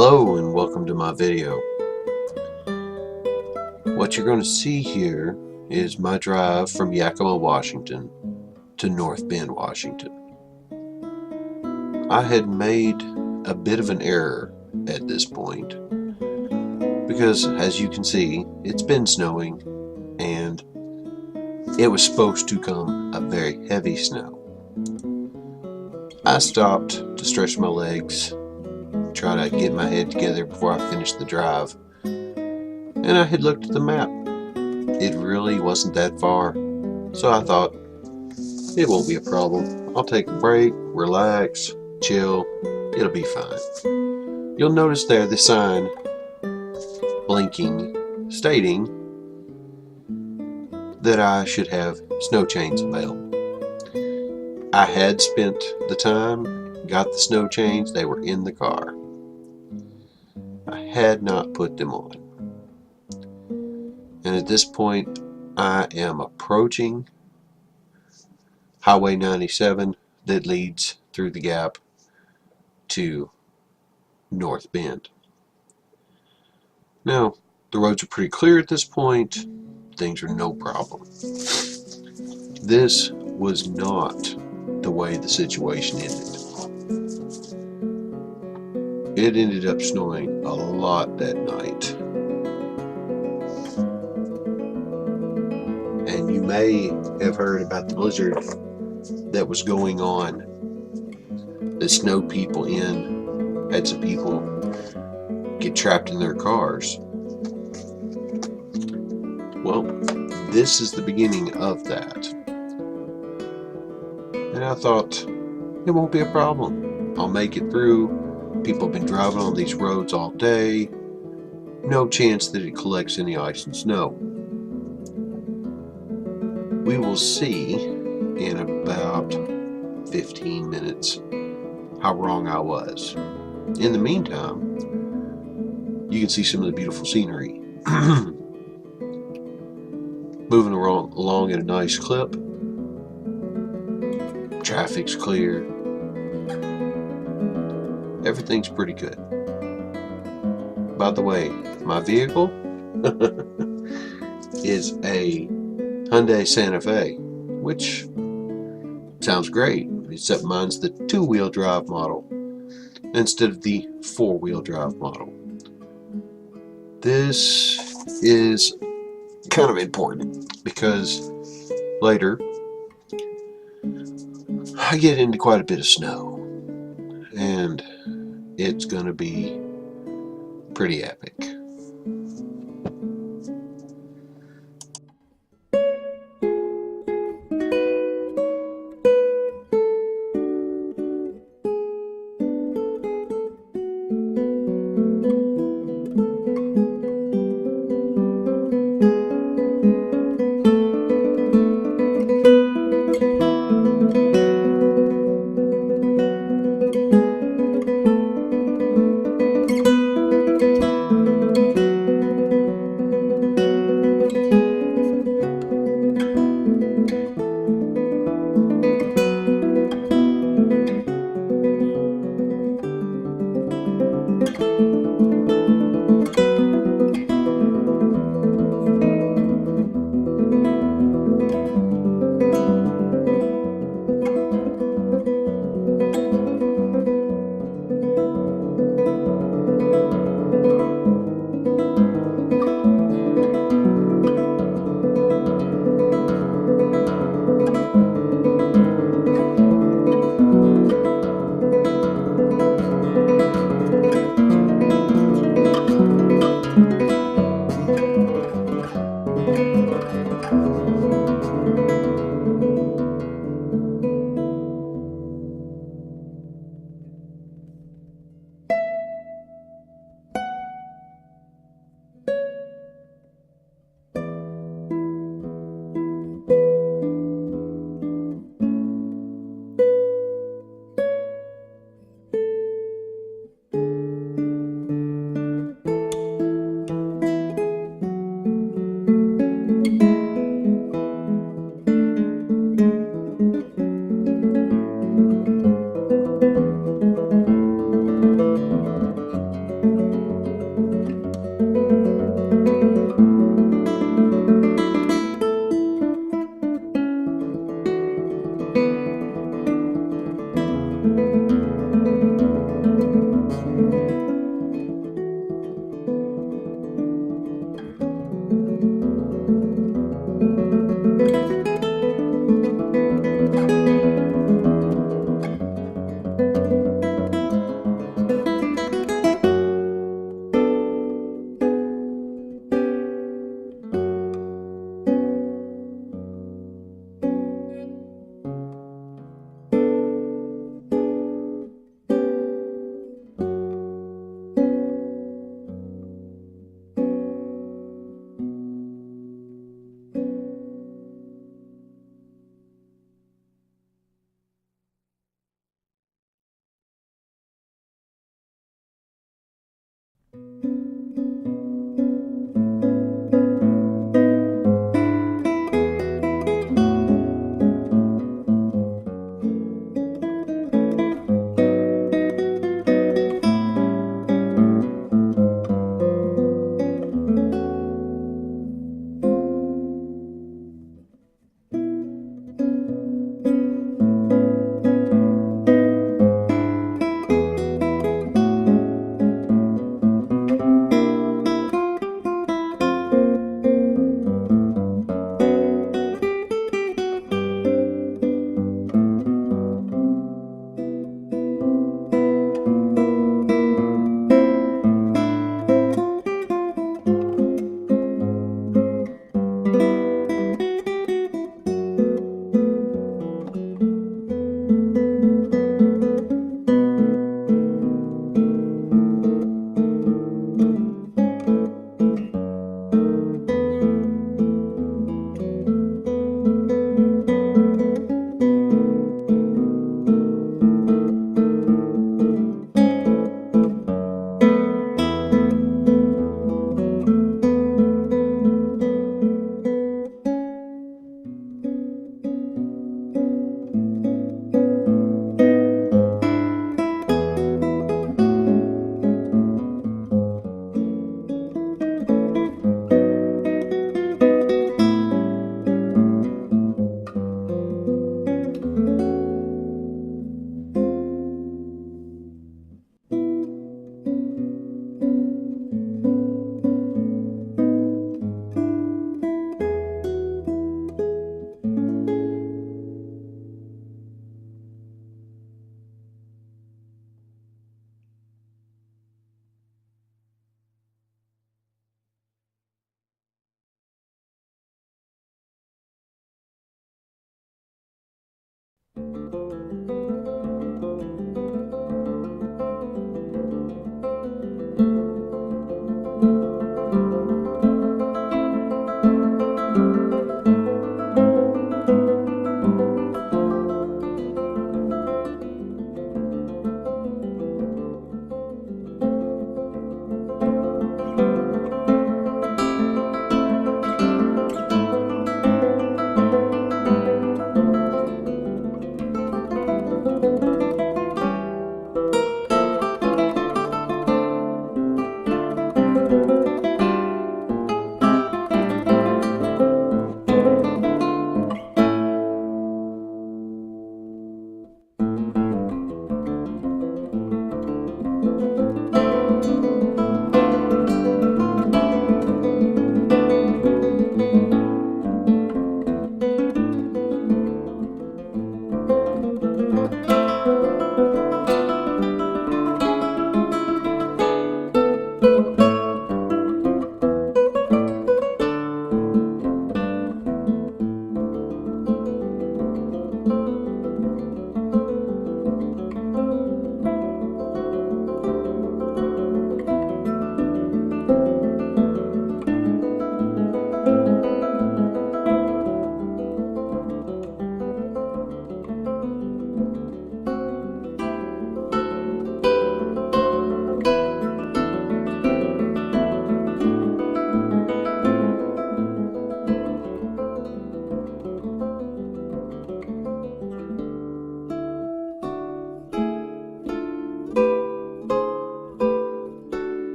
Hello and welcome to my video. What you're going to see here is my drive from Yakima, Washington to North Bend, Washington. I had made a bit of an error at this point because, as you can see, it's been snowing and it was supposed to come a very heavy snow. I stopped to stretch my legs, try to get my head together before I finished the drive, and I had looked at the map. It really wasn't that far, so I thought it won't be a problem. I'll take a break, relax, chill, it'll be fine. You'll notice there the sign blinking stating that I should have snow chains available. I had spent the time, got the snow chains, they were in the car. I had not put them on. And at this point, I am approaching Highway 97 that leads through the gap to North Bend. Now, the roads are pretty clear at this point. Things are no problem. This was not the way the situation ended. It ended up snowing a lot that night. And you may have heard about the blizzard that was going on that snowed people in, had some people get trapped in their cars. Well, this is the beginning of that. And I thought, it won't be a problem. I'll make it through. People have been driving on these roads all day. No chance that it collects any ice and snow. We will see in about 15 minutes how wrong I was. In the meantime, you can see some of the beautiful scenery. Moving along at a nice clip. Traffic's clear. Everything's pretty good. By the way, my vehicle is a Hyundai Santa Fe, which sounds great, except mine's the two-wheel drive model instead of the four-wheel drive model. This is kind of important because later I get into quite a bit of snow and it's gonna be pretty epic.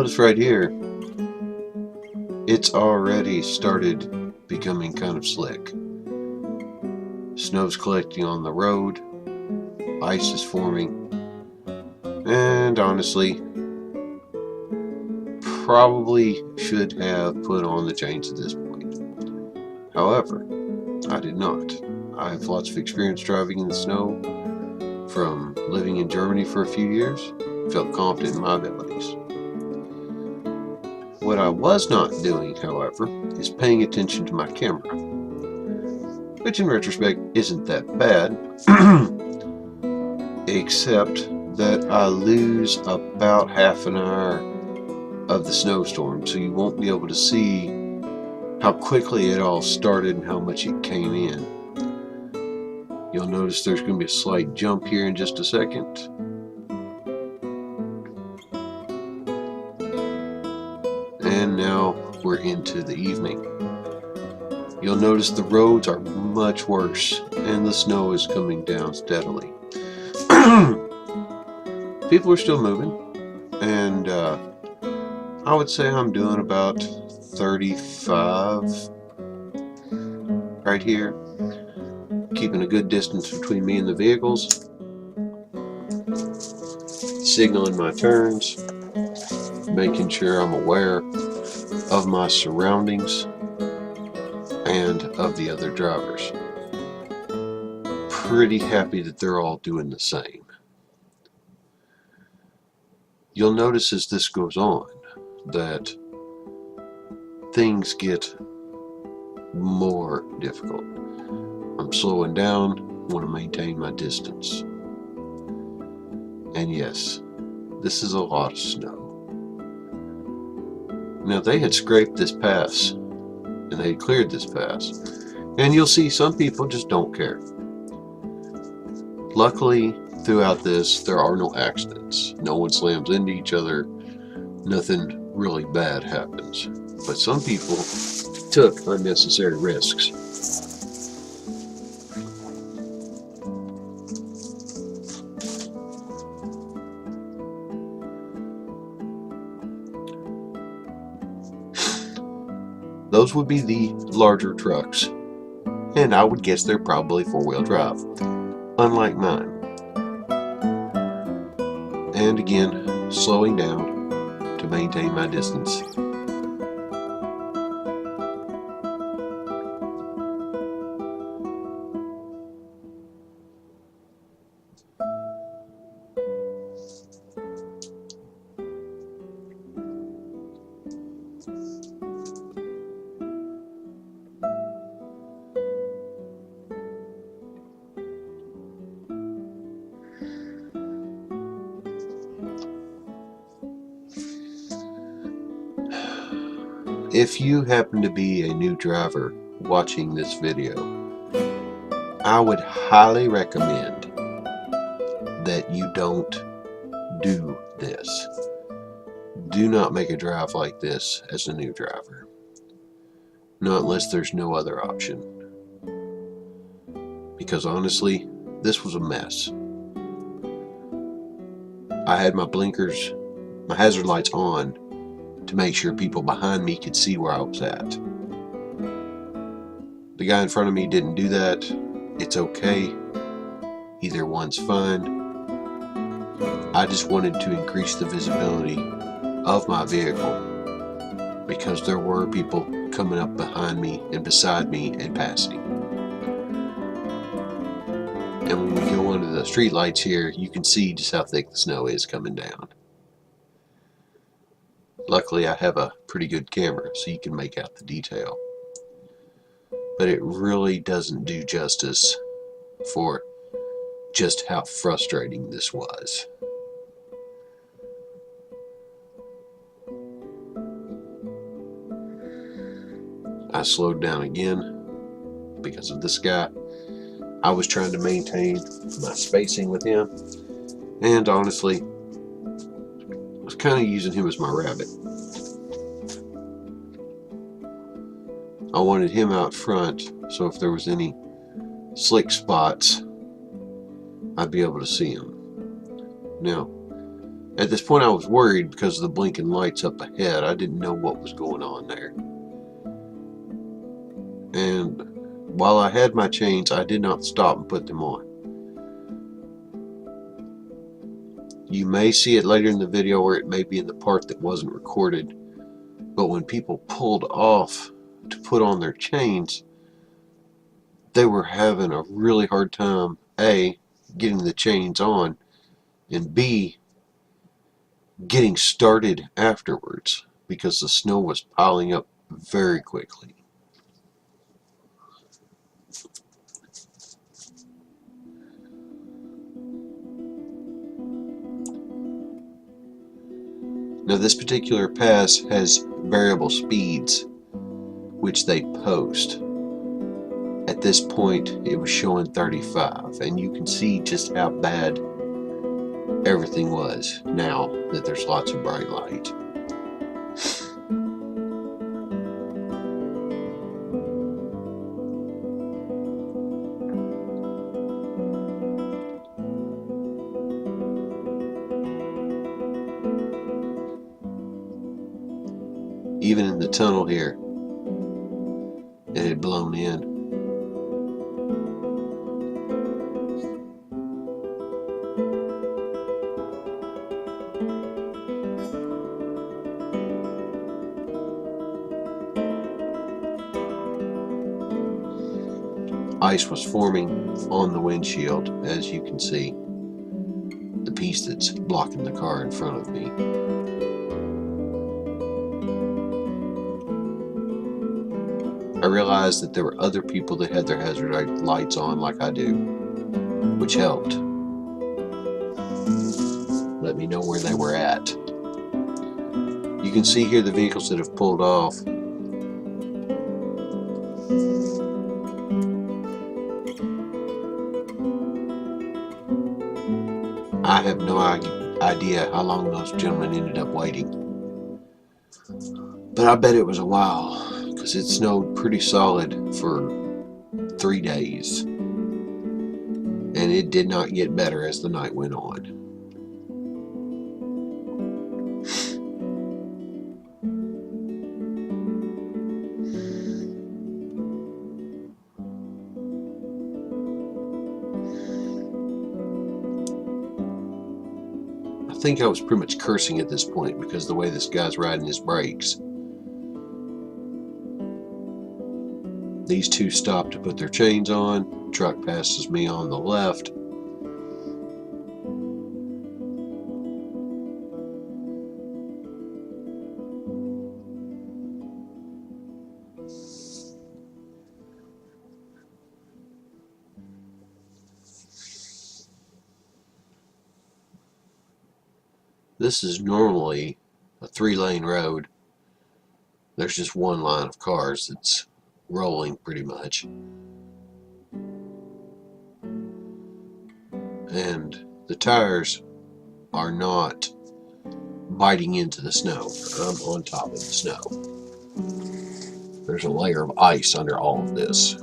notice right here, it's already started becoming kind of slick. Snow's collecting on the road, ice is forming, and honestly, probably should have put on the chains at this point. However, I did not. I have lots of experience driving in the snow from living in Germany for a few years. Felt confident in my abilities. What I was not doing, however, is paying attention to my camera, which in retrospect isn't that bad, except that I lose about half an hour of the snowstorm, so you won't be able to see how quickly it all started and how much it came in. You'll notice there's going to be a slight jump here in just a second. And now we're into the evening. You'll notice the roads are much worse and the snow is coming down steadily. People are still moving, and I would say I'm doing about 35 right here, keeping a good distance between me and the vehicles, signaling my turns, making sure I'm aware of my surroundings and of the other drivers. Pretty happy that they're all doing the same. You'll notice as this goes on that things get more difficult. I'm slowing down, want to maintain my distance. And yes, this is a lot of snow. Now they had scraped this pass and they had cleared this pass, and you'll see some people just don't care. Luckily, throughout this, there are no accidents. No one slams into each other. Nothing really bad happens. But some people took unnecessary risks. Those would be the larger trucks, and I would guess they're probably four-wheel drive, unlike mine. And again, slowing down to maintain my distance. If you happen to be a new driver watching this video, I would highly recommend that you don't do this. Do not make a drive like this as a new driver. Not unless there's no other option. Because honestly, this was a mess. I had my blinkers, my hazard lights on to make sure people behind me could see where I was at. The guy in front of me didn't do that. It's okay. Either one's fine. I just wanted to increase the visibility of my vehicle because there were people coming up behind me and beside me and passing. And when we go under the street lights here, you can see just how thick the snow is coming down. Luckily, I have a pretty good camera, so you can make out the detail. But it really doesn't do justice for just how frustrating this was. I slowed down again because of this guy. I was trying to maintain my spacing with him, and honestly, I was kind of using him as my rabbit. I wanted him out front, so if there was any slick spots, I'd be able to see him. Now, At this point I was worried because of the blinking lights up ahead. I didn't know what was going on there. And while I had my chains, I did not stop and put them on. You may see it later in the video, or it may be in the part that wasn't recorded, but when people pulled off to put on their chains, they were having a really hard time, A, getting the chains on, and B, getting started afterwards because the snow was piling up very quickly. Now this particular pass has variable speeds which they post. At this point it was showing 35, and you can see just how bad everything was now that there's lots of bright light. Even in the tunnel here, it had blown in. Ice was forming on the windshield, as you can see, the piece that's blocking the car in front of me. I realized that there were other people that had their hazard lights on like I do, which helped let me know where they were at. You can see here the vehicles that have pulled off. I have no idea how long those gentlemen ended up waiting, but I bet it was a while because it snowed pretty solid for 3 days, and it did not get better as the night went on. I think I was pretty much cursing at this point because the way this guy's riding his brakes. These two stop to put their chains on. Truck passes me on the left. This is normally a 3-lane road. There's just one line of cars that's rolling pretty much. And the tires are not biting into the snow. I'm on top of the snow. There's a layer of ice under all of this.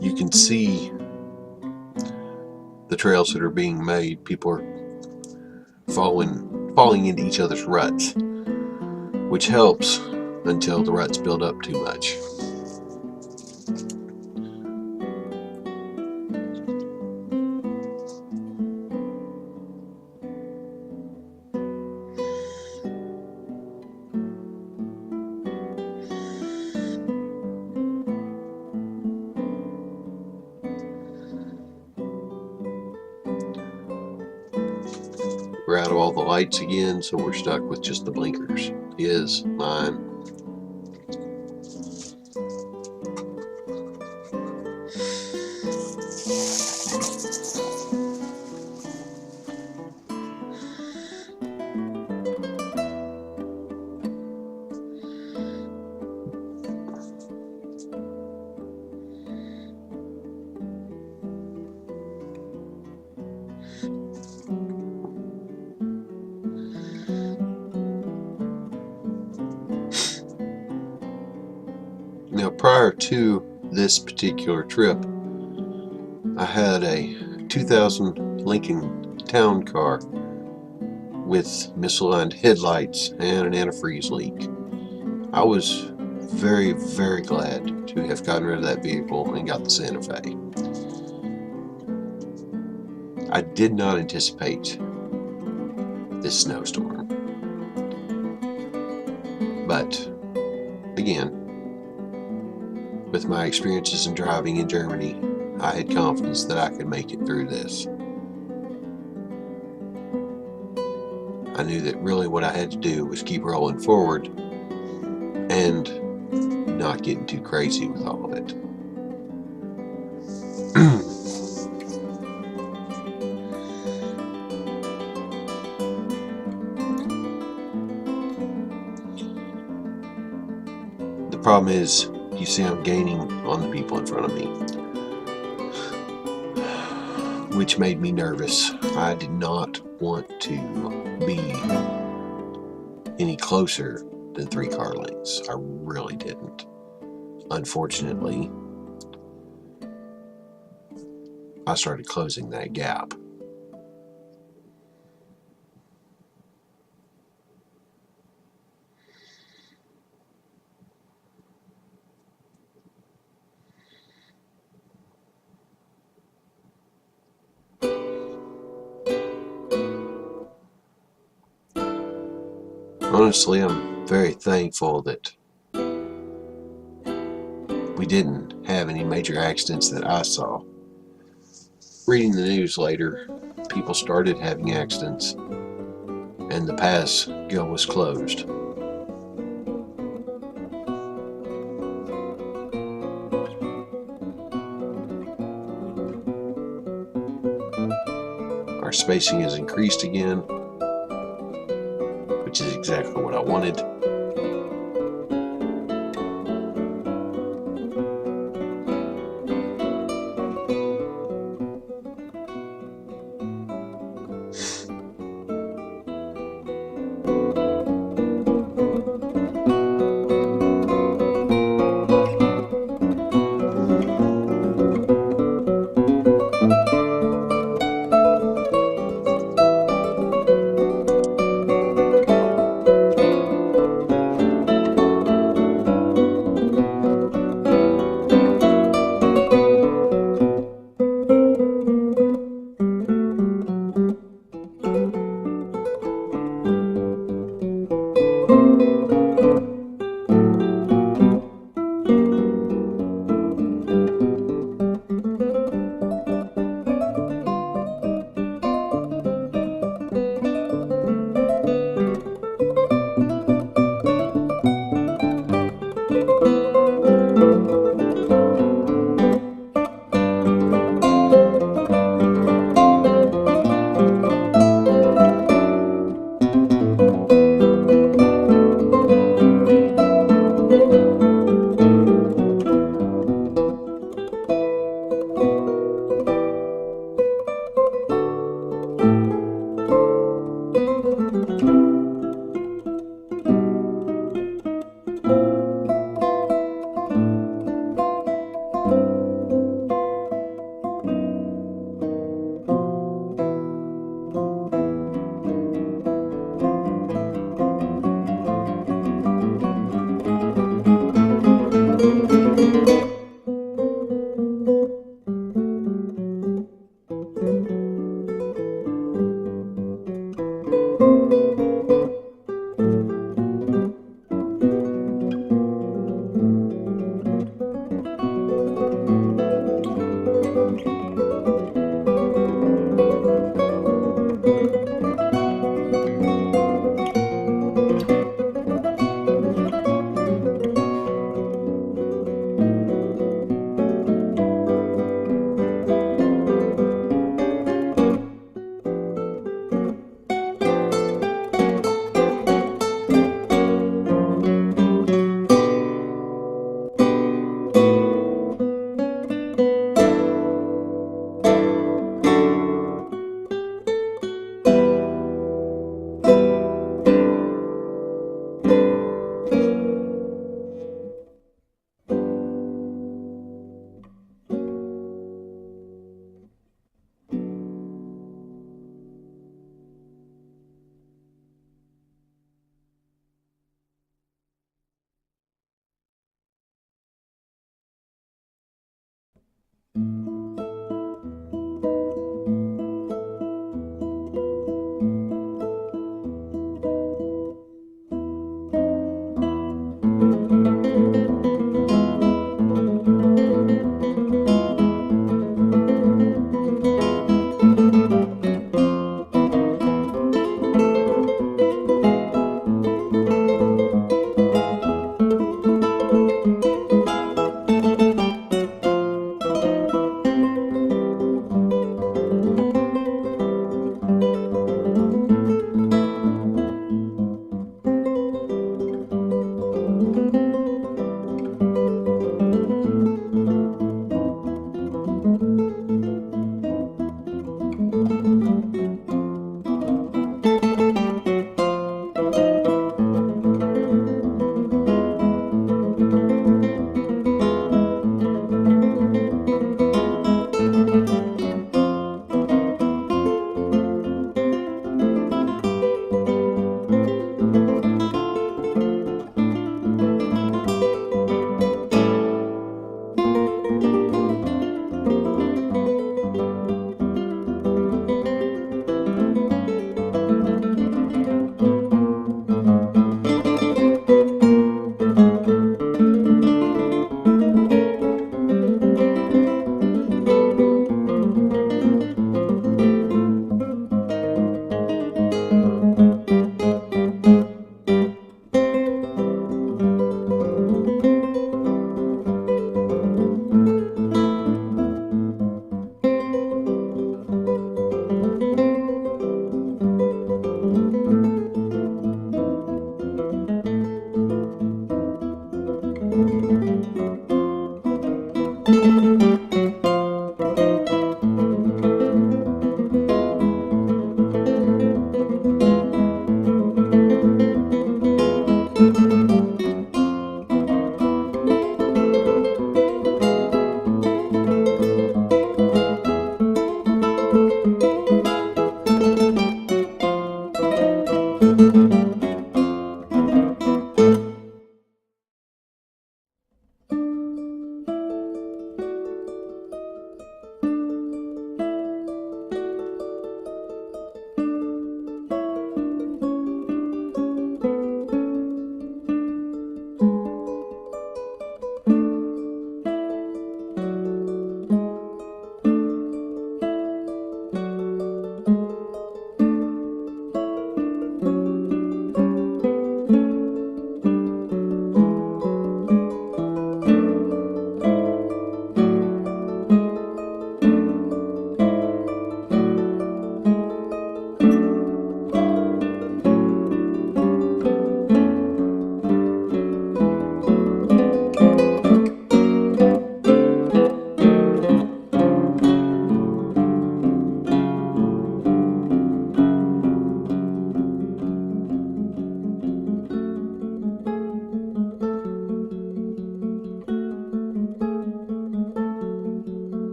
You can see the trails that are being made. People are falling into each other's ruts, which helps until the ruts build up too much. We're out of all the lights again, so we're stuck with just the blinkers. His, mine. prior to this particular trip, I had a 2000 Lincoln Town Car with misaligned headlights and an antifreeze leak. I was very, very glad to have gotten rid of that vehicle and got the Santa Fe. I did not anticipate this snowstorm. But again, with my experiences in driving in Germany, I had confidence that I could make it through this. I knew that really what I had to do was keep rolling forward and not getting too crazy with all of it. The problem is, you see I'm gaining on the people in front of me, which made me nervous. I did not want to be any closer than 3 car lengths. I really didn't. Unfortunately, I started closing that gap. Honestly, I'm very thankful that we didn't have any major accidents that I saw. Reading the news later, people started having accidents, and the pass go was closed. Our spacing has increased again, which is exactly what I wanted.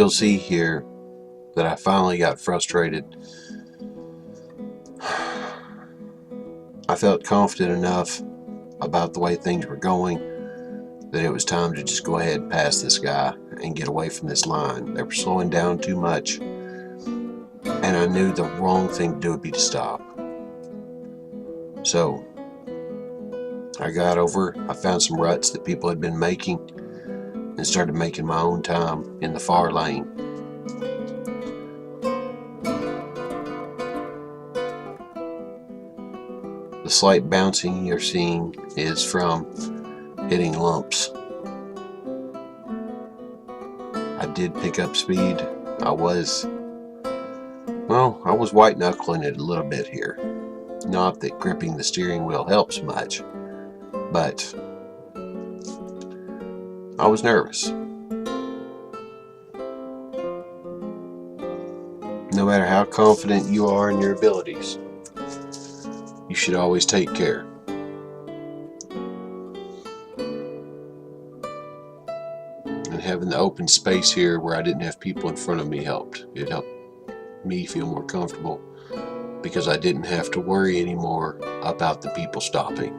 you'll see here that I finally got frustrated. I felt confident enough about the way things were going that it was time to just go ahead and pass this guy and get away from this line. They were slowing down too much, and I knew the wrong thing to do would be to stop. So I got over, I found some ruts that people had been making and started making my own time in the far lane. The slight bouncing you're seeing is from hitting lumps. I did pick up speed. I was white knuckling it a little bit here. Not that gripping the steering wheel helps much, but I was nervous. No matter how confident you are in your abilities, you should always take care. And having the open space here where I didn't have people in front of me helped. It helped me feel more comfortable because I didn't have to worry anymore about the people stopping.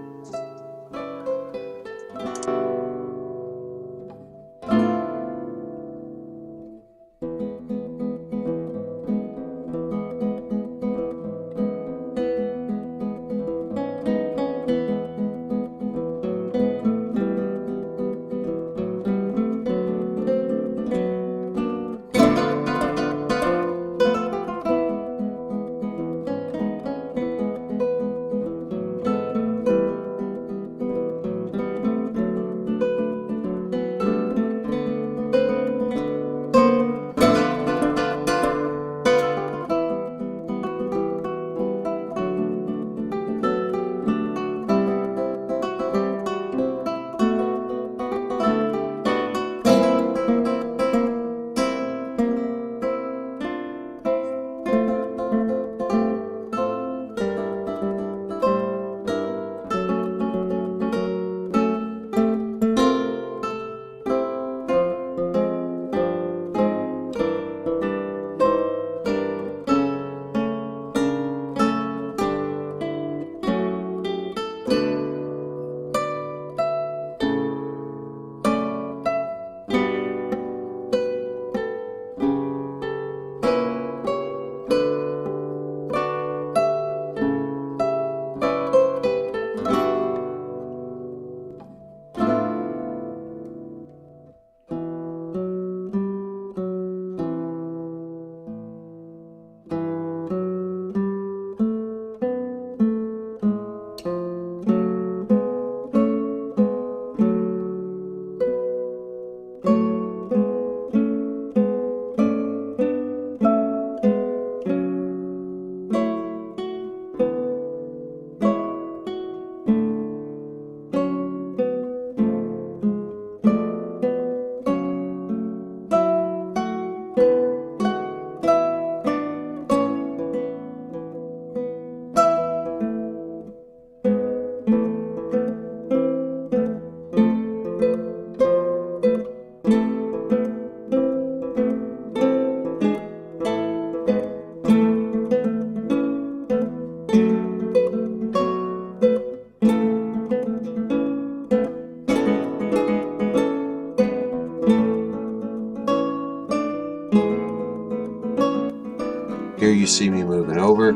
Here you see me moving over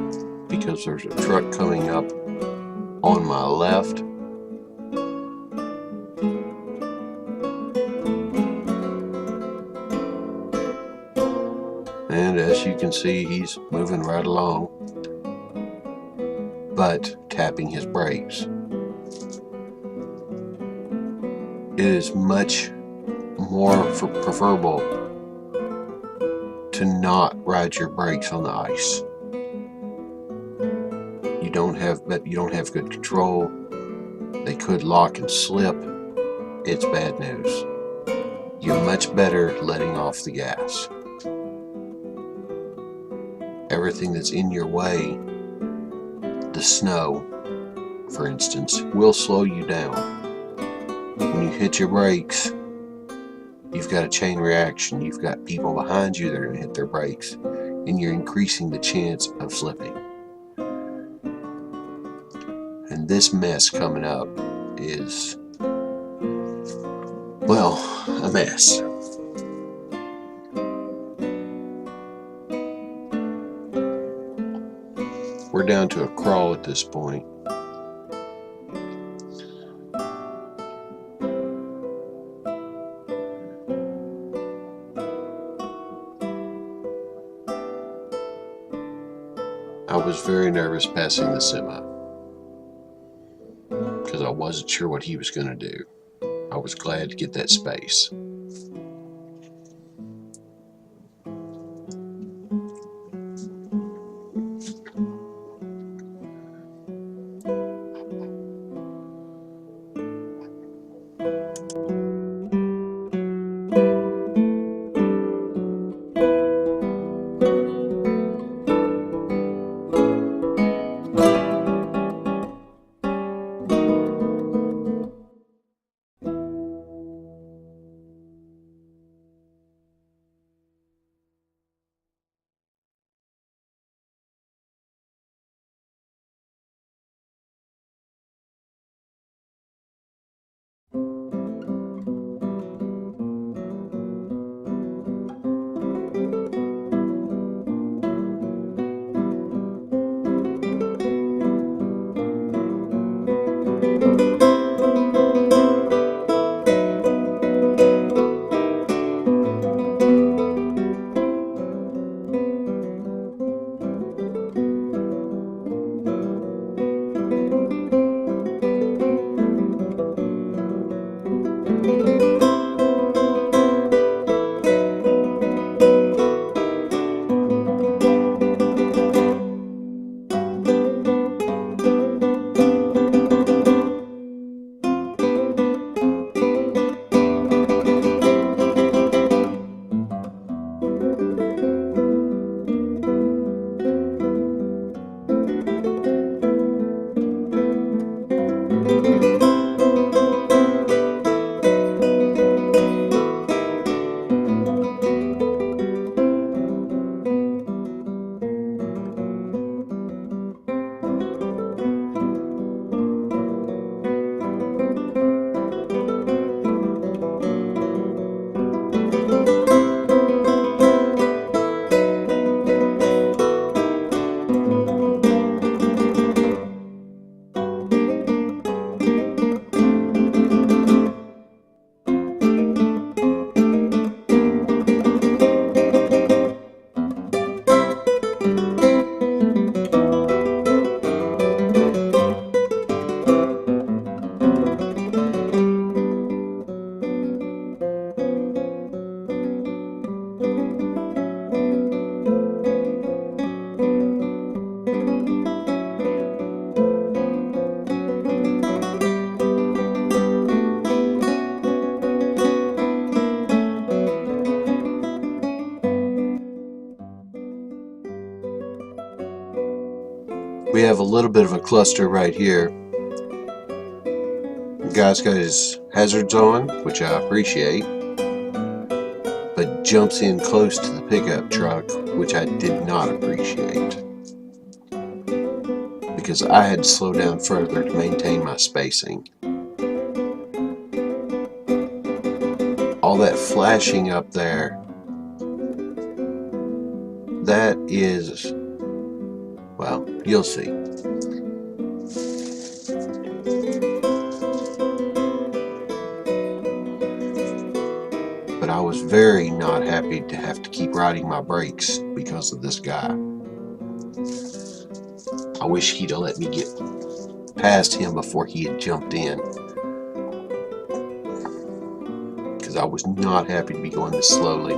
because there's a truck coming up on my left. And as you can see, he's moving right along, but tapping his brakes. It is much more preferable to not ride your brakes on the ice. You don't have good control. They could lock and slip. It's bad news. You're much better letting off the gas. Everything that's in your way, the snow, for instance, will slow you down. When you hit your brakes, you've got a chain reaction. You've got people behind you that are going to hit their brakes, and you're increasing the chance of slipping. And this mess coming up is, well, a mess. We're down to a crawl at this point. I was very nervous passing the semi because I wasn't sure what he was going to do. I was glad to get that space. We have a little bit of a cluster right here. The guy's got his hazards on, which I appreciate, but jumps in close to the pickup truck, which I did not appreciate, because I had to slow down further to maintain my spacing. All that flashing up there, that is, well, you'll see. But I was very not happy to have to keep riding my brakes because of this guy. I wish he'd have let me get past him before he had jumped in, because I was not happy to be going this slowly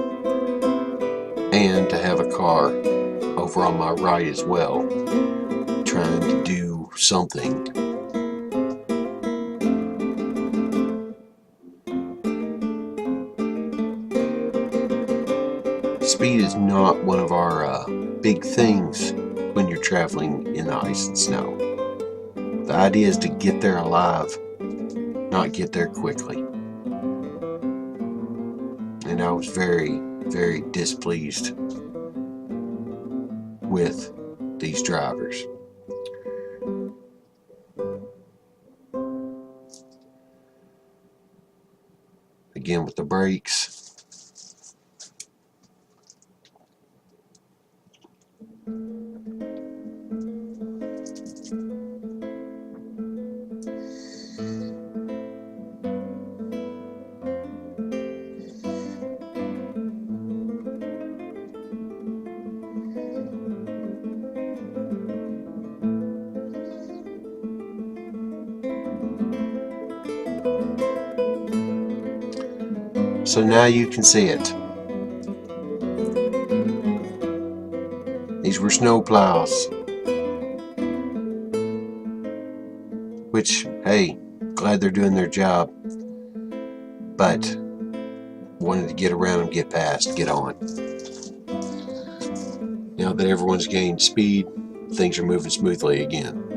and to have a car over on my right as well trying to do something. Speed is not one of our big things when you're traveling in the ice and snow. The idea is to get there alive, not get there quickly. and I was very, very displeased with these drivers. Again with the brakes. So now you can see it. These were snow plows, which, hey, glad they're doing their job, but wanted to get around and get past, get on. Now that everyone's gained speed, things are moving smoothly again.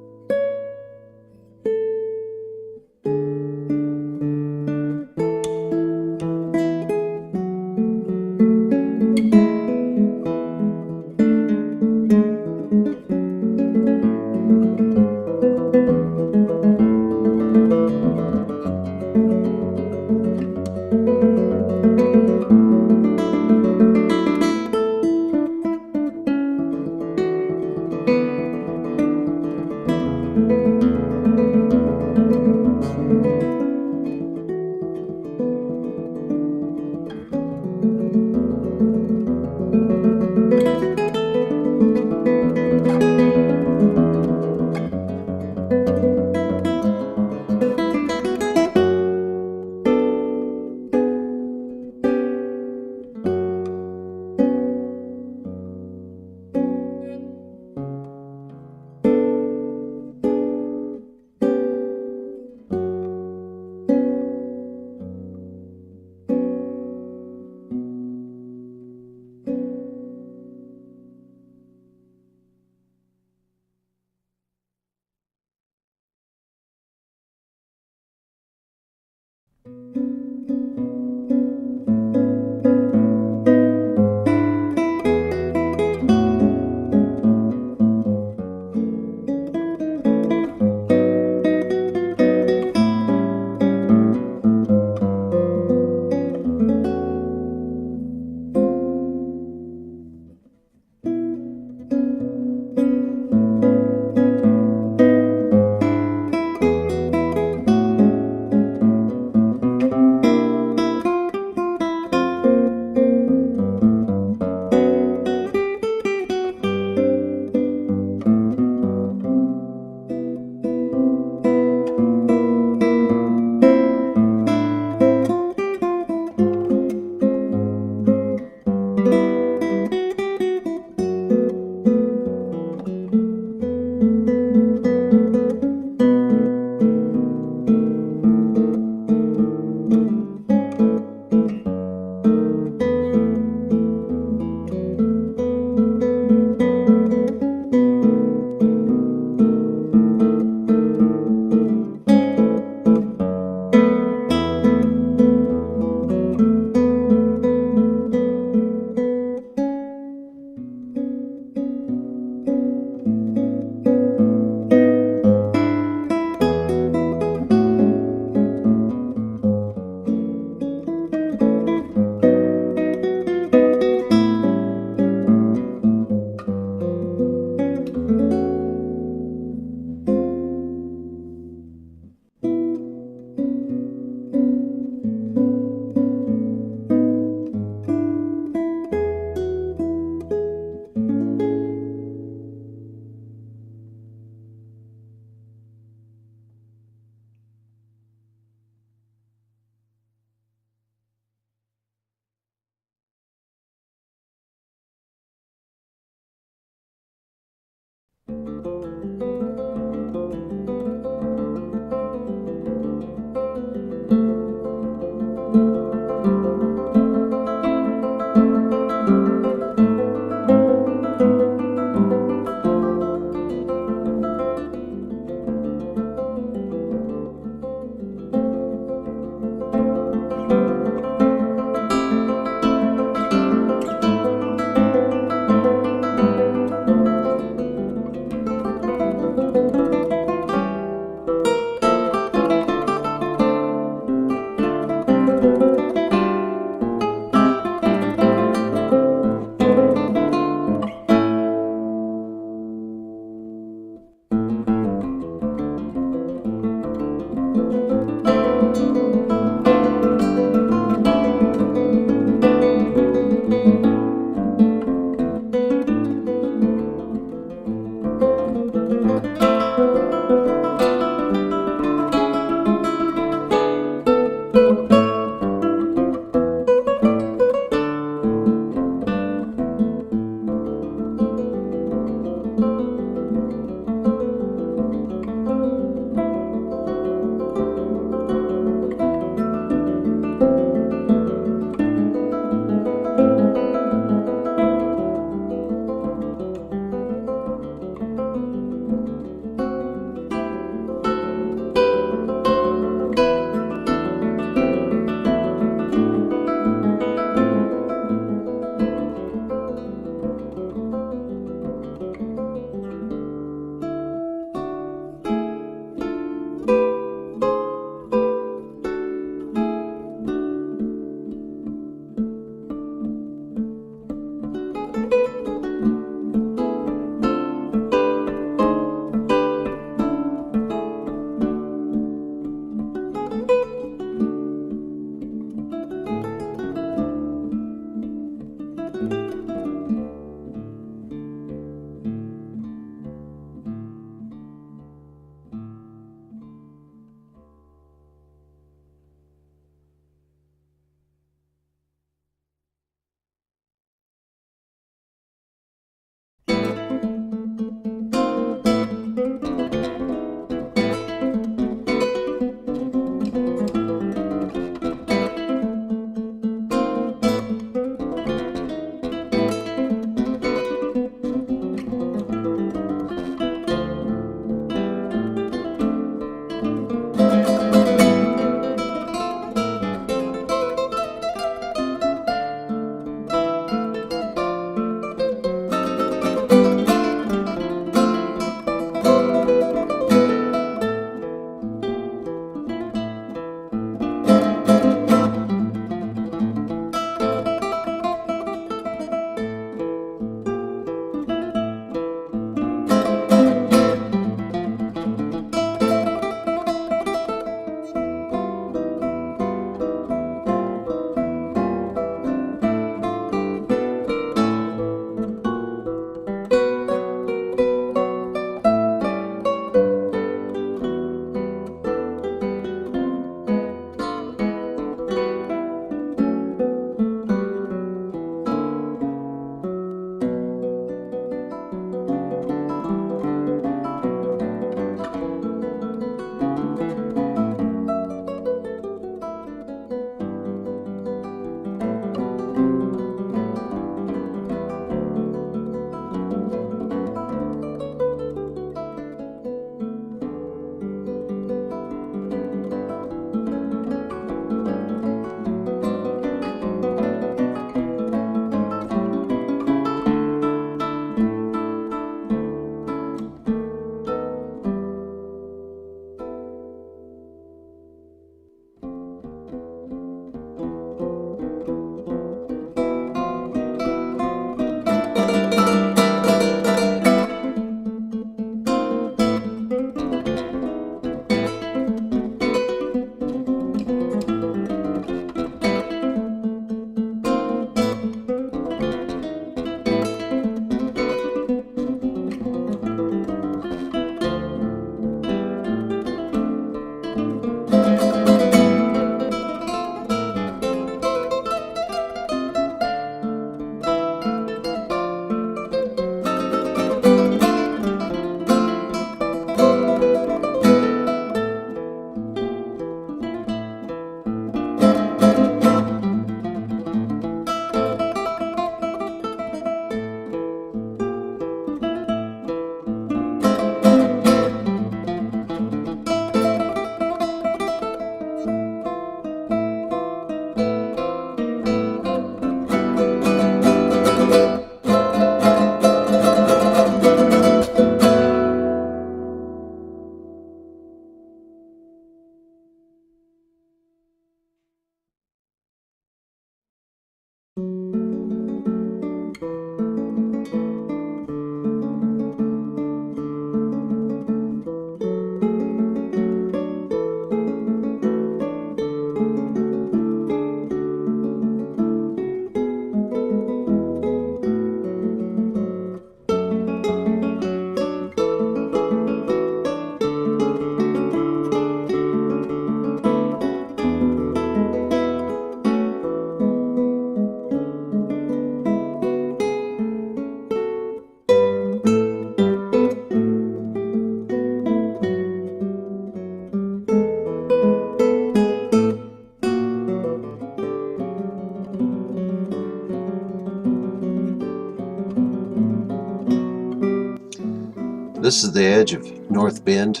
This is the edge of North Bend,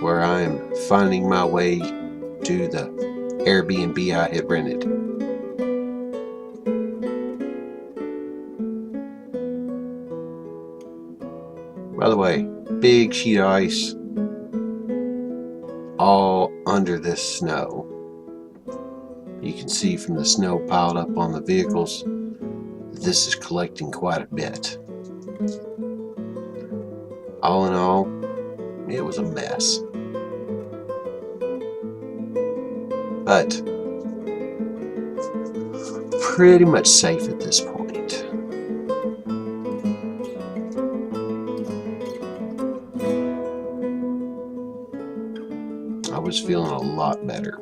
where I am finding my way to the Airbnb I had rented. By the way, big sheet of ice all under this snow. You can see from the snow piled up on the vehicles that this is collecting quite a bit. All in all, it was a mess. But pretty much safe at this point. I was feeling a lot better.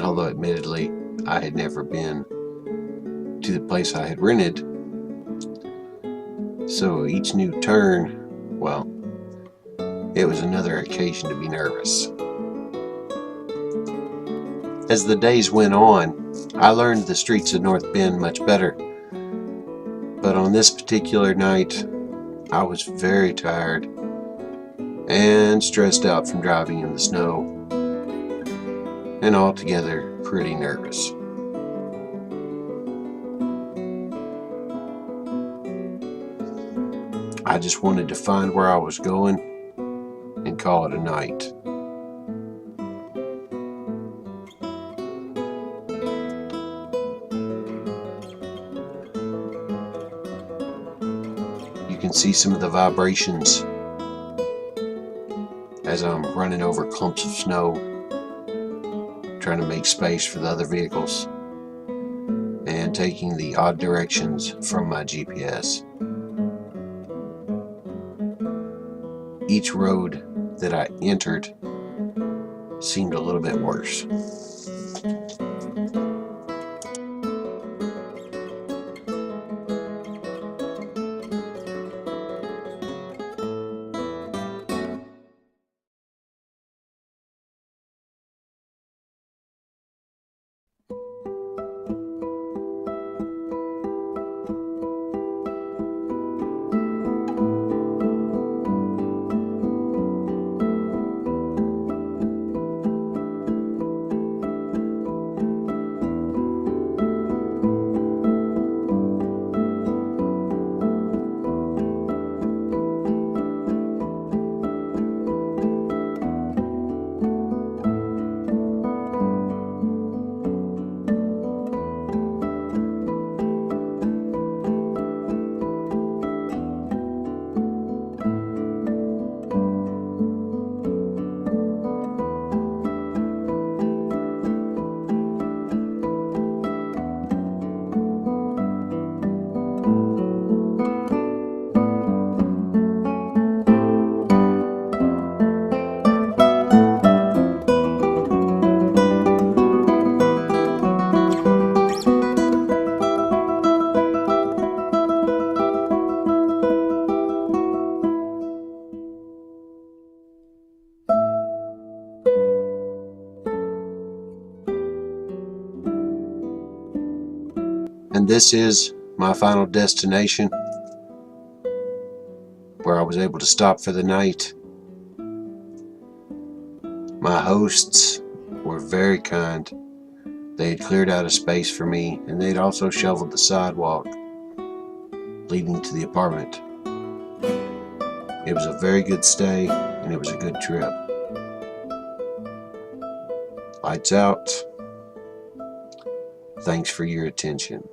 Although admittedly, I had never been to the place I had rented, so each new turn, well, it was another occasion to be nervous. As the days went on, I learned the streets of North Bend much better, but on this particular night, I was very tired and stressed out from driving in the snow, and altogether pretty nervous. I just wanted to find where I was going and call it a night. You can see some of the vibrations as I'm running over clumps of snow, trying to make space for the other vehicles and taking the odd directions from my GPS. Each road that I entered seemed a little bit worse. And this is my final destination, where I was able to stop for the night. My hosts were very kind. They had cleared out a space for me, and they'd also shoveled the sidewalk leading to the apartment. It was a very good stay, and it was a good trip. Lights out. Thanks for your attention.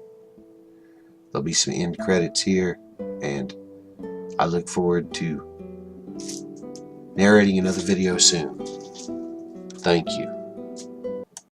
There'll be some end credits here, and I look forward to narrating another video soon. Thank you.